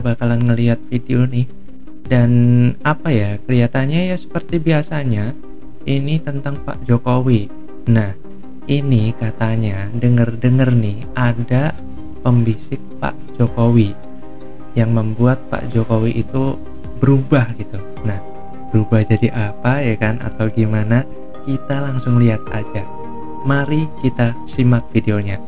kita bakalan ngelihat video nih. Dan apa ya, kelihatannya ya seperti biasanya ini tentang Pak Jokowi. Nah, ini katanya denger-denger nih ada pembisik Pak Jokowi yang membuat Pak Jokowi itu berubah gitu. Nah, berubah jadi apa ya kan, atau gimana? Kita langsung lihat aja. Mari kita simak videonya.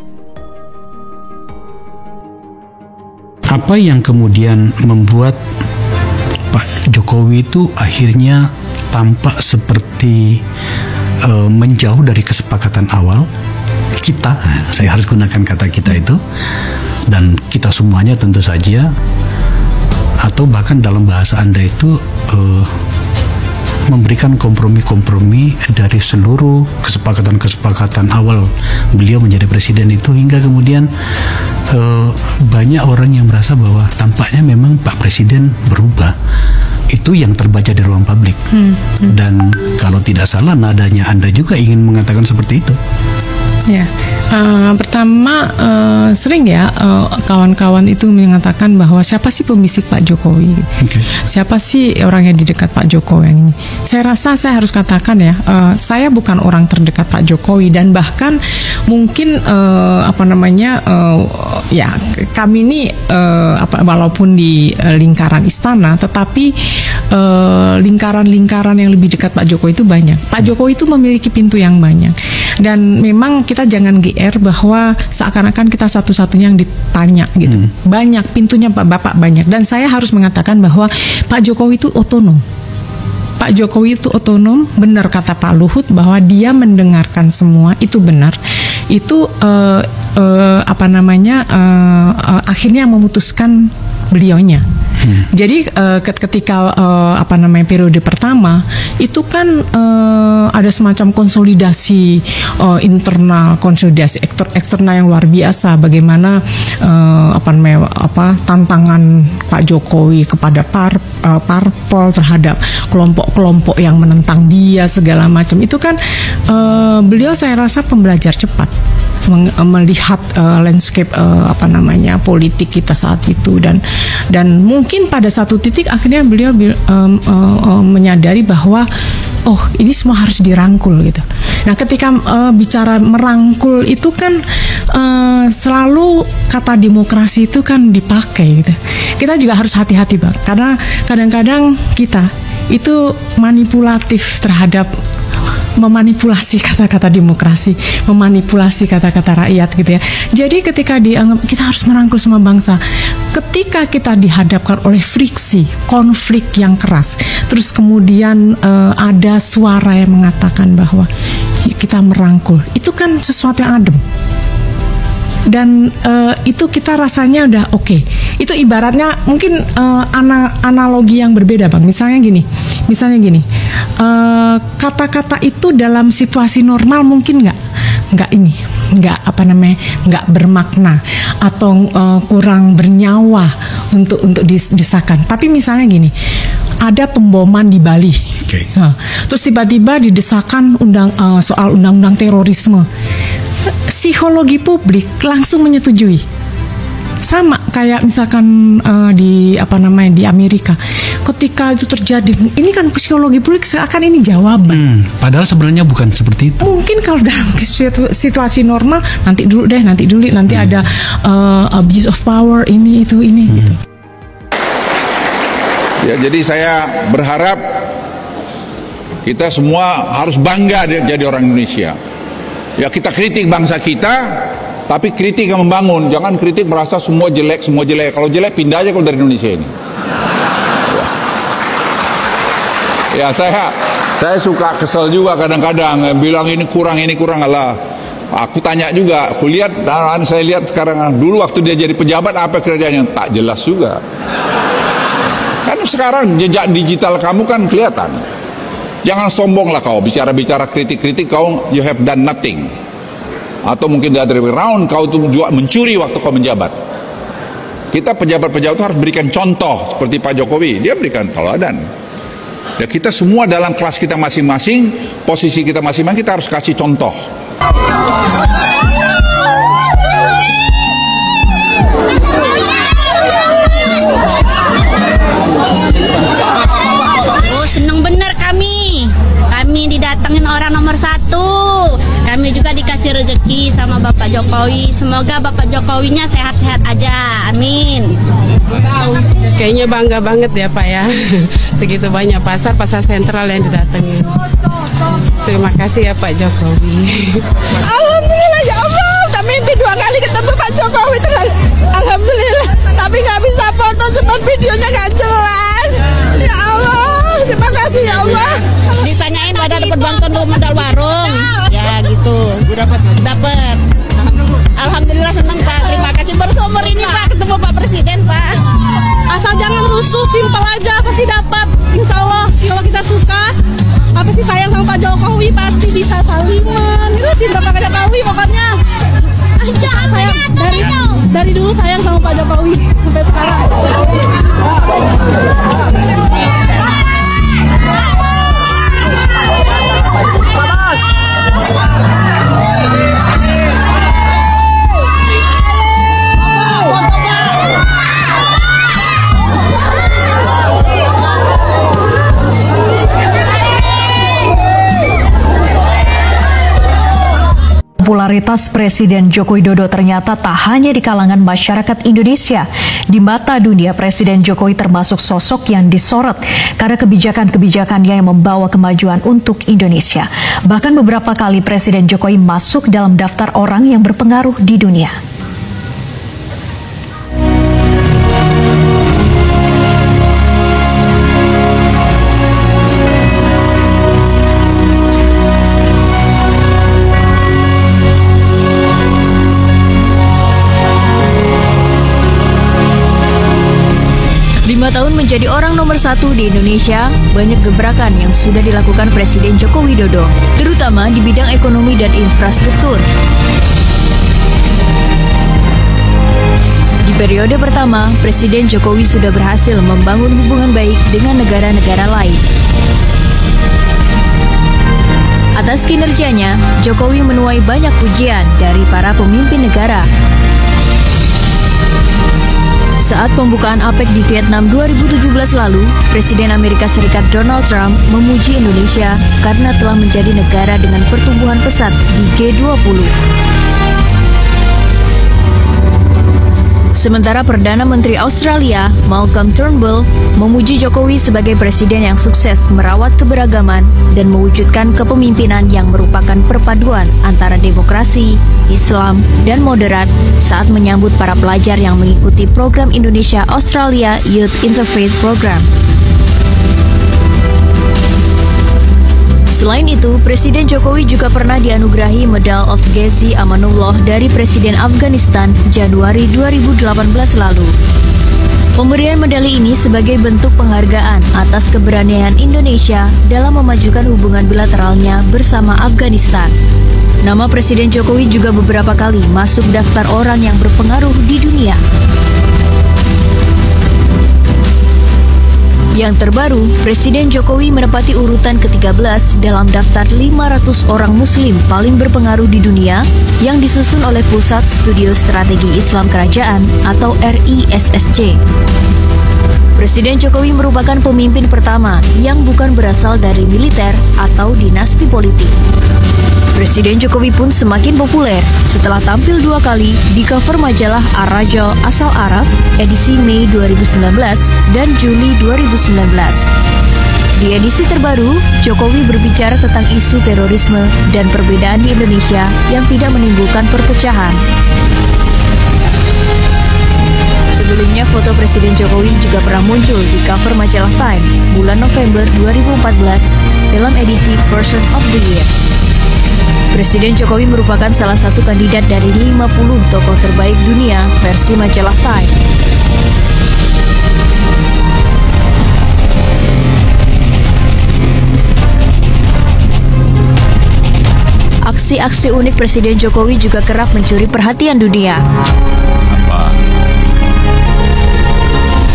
Apa yang kemudian membuat Pak Jokowi itu akhirnya tampak seperti menjauh dari kesepakatan awal kita, saya harus gunakan kata kita itu, dan kita semuanya tentu saja, atau bahkan dalam bahasa Anda itu memberikan kompromi-kompromi dari seluruh kesepakatan-kesepakatan awal beliau menjadi presiden itu, hingga kemudian banyak orang yang merasa bahwa tampaknya memang Pak Presiden berubah. Itu yang terbaca di ruang publik. Dan kalau tidak salah nadanya Anda juga ingin mengatakan seperti itu. Ya, pertama sering ya kawan-kawan itu mengatakan bahwa siapa sih pembisik Pak Jokowi? Okay. Siapa sih orang yang di dekat Pak Jokowi yang ini? Saya rasa saya harus katakan ya, saya bukan orang terdekat Pak Jokowi, dan bahkan mungkin ya kami ini walaupun di lingkaran istana, tetapi lingkaran-lingkaran yang lebih dekat Pak Jokowi itu banyak. Pak Jokowi itu memiliki pintu yang banyak, dan memang kita jangan GR bahwa seakan-akan kita satu-satunya yang ditanya gitu. Banyak pintunya Bapak banyak, dan saya harus mengatakan bahwa Pak Jokowi itu otonom. Pak Jokowi itu otonom, benar kata Pak Luhut bahwa dia mendengarkan semua, itu benar. Itu akhirnya memutuskan beliaunya. Jadi ketika periode pertama itu kan ada semacam konsolidasi internal, konsolidasi eksternal yang luar biasa. Bagaimana tantangan Pak Jokowi kepada parpol terhadap kelompok-kelompok yang menentang dia segala macam. Itu kan beliau saya rasa pembelajar cepat melihat landscape politik kita saat itu, dan mungkin pada satu titik akhirnya beliau menyadari bahwa ini semua harus dirangkul gitu. Nah, ketika bicara merangkul itu kan selalu kata demokrasi itu kan dipakai gitu. Kita juga harus hati-hati Bang, karena kadang-kadang kita itu manipulatif terhadap memanipulasi kata-kata demokrasi, memanipulasi kata-kata rakyat gitu ya. Jadi ketika dianggap kita harus merangkul semua bangsa, ketika kita dihadapkan oleh friksi, konflik yang keras, terus kemudian ada suara yang mengatakan bahwa kita merangkul, itu kan sesuatu yang adem. Dan itu kita rasanya udah oke. Itu ibaratnya mungkin analogi yang berbeda Bang. Misalnya gini, kata-kata itu dalam situasi normal mungkin nggak bermakna atau kurang bernyawa untuk disahkan. Tapi misalnya gini, ada pemboman di Bali, terus tiba-tiba didesakan soal undang-undang terorisme. Psikologi publik langsung menyetujui. Sama kayak misalkan di Amerika, ketika itu terjadi, ini kan psikologi publik seakan ini jawaban. Padahal sebenarnya bukan seperti itu. Mungkin kalau dalam situasi normal nanti dulu ada abuse of power ini gitu. Ya, jadi saya berharap kita semua harus bangga jadi orang Indonesia. Ya, kita kritik bangsa kita, tapi kritik yang membangun. Jangan kritik merasa semua jelek. Kalau jelek pindah aja kalau dari Indonesia ini. Ya, saya suka kesel juga kadang-kadang bilang ini kurang Allah. Aku tanya juga, saya lihat sekarang, dulu waktu dia jadi pejabat apa kerjanya, tak jelas juga. Kan sekarang jejak digital kamu kan kelihatan. Jangan sombonglah kau, bicara-bicara kritik-kritik kau, you have done nothing. Atau mungkin the other way around, kau tuh juga mencuri waktu kau menjabat. Kita pejabat-pejabat harus berikan contoh, seperti Pak Jokowi, dia berikan teladan. Ya, kita semua dalam kelas kita masing-masing, posisi kita masing-masing, kita harus kasih contoh. Jokowi. Semoga Bapak Jokowinya sehat-sehat aja. Amin. Kayaknya bangga banget ya Pak ya. Segitu banyak pasar sentral yang didatengin. Terima kasih ya Pak Jokowi. Alhamdulillah ya Allah. Udah mimpi 2 kali ketemu Pak Jokowi terus. Alhamdulillah. Tapi nggak bisa foto, cuma videonya nggak jelas. Ya Allah, terima kasih ya Allah. Ditanyain pada dapat bantuan modal warung. Ya gitu. Dapat. Alhamdulillah senang Pak. Terima kasih. Baru seumur ini Pak ketemu Pak Presiden Pak. Asal jangan rusuh, simpel aja pasti dapat. Insya Allah kalau kita suka, apa sih sayang sama Pak Jokowi pasti bisa saliman. Itu cinta Pak Jokowi pokoknya. Saya dari dulu sayang sama Pak Jokowi sampai sekarang. Popularitas Presiden Joko Widodo ternyata tak hanya di kalangan masyarakat Indonesia. Di mata dunia, Presiden Jokowi termasuk sosok yang disorot karena kebijakan-kebijakannya yang membawa kemajuan untuk Indonesia. Bahkan beberapa kali Presiden Jokowi masuk dalam daftar orang yang berpengaruh di dunia. 5 tahun menjadi orang nomor 1 di Indonesia, banyak gebrakan yang sudah dilakukan Presiden Joko Widodo, terutama di bidang ekonomi dan infrastruktur. Di periode pertama, Presiden Jokowi sudah berhasil membangun hubungan baik dengan negara-negara lain. Atas kinerjanya, Jokowi menuai banyak pujian dari para pemimpin negara. Saat pembukaan APEC di Vietnam 2017 lalu, Presiden Amerika Serikat Donald Trump memuji Indonesia karena telah menjadi negara dengan pertumbuhan pesat di G20. Sementara Perdana Menteri Australia, Malcolm Turnbull, memuji Jokowi sebagai presiden yang sukses merawat keberagaman dan mewujudkan kepemimpinan yang merupakan perpaduan antara demokrasi, Islam, dan moderat saat menyambut para pelajar yang mengikuti program Indonesia Australia Youth Interfaith Program. Selain itu, Presiden Jokowi juga pernah dianugerahi Medal of Ghazi Amanullah dari Presiden Afghanistan Januari 2018 lalu. Pemberian medali ini sebagai bentuk penghargaan atas keberanian Indonesia dalam memajukan hubungan bilateralnya bersama Afghanistan. Nama Presiden Jokowi juga beberapa kali masuk daftar orang yang berpengaruh di dunia. Yang terbaru, Presiden Jokowi menempati urutan ke-13 dalam daftar 500 orang Muslim paling berpengaruh di dunia yang disusun oleh Pusat Studio Strategi Islam Kerajaan atau RISSC. Presiden Jokowi merupakan pemimpin pertama yang bukan berasal dari militer atau dinasti politik. Presiden Jokowi pun semakin populer setelah tampil 2 kali di cover majalah Ar-Rajal asal Arab edisi Mei 2019 dan Juli 2019. Di edisi terbaru, Jokowi berbicara tentang isu terorisme dan perbedaan di Indonesia yang tidak menimbulkan perpecahan. Sebelumnya, foto Presiden Jokowi juga pernah muncul di cover majalah Time bulan November 2014 dalam edisi Person of the Year. Presiden Jokowi merupakan salah satu kandidat dari 50 tokoh terbaik dunia versi majalah Time. Aksi-aksi unik Presiden Jokowi juga kerap mencuri perhatian dunia.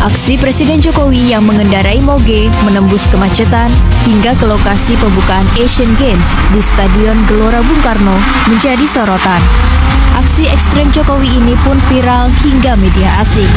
Aksi Presiden Jokowi yang mengendarai moge menembus kemacetan hingga ke lokasi pembukaan Asian Games di Stadion Gelora Bung Karno menjadi sorotan. Aksi ekstrem Jokowi ini pun viral hingga media asing.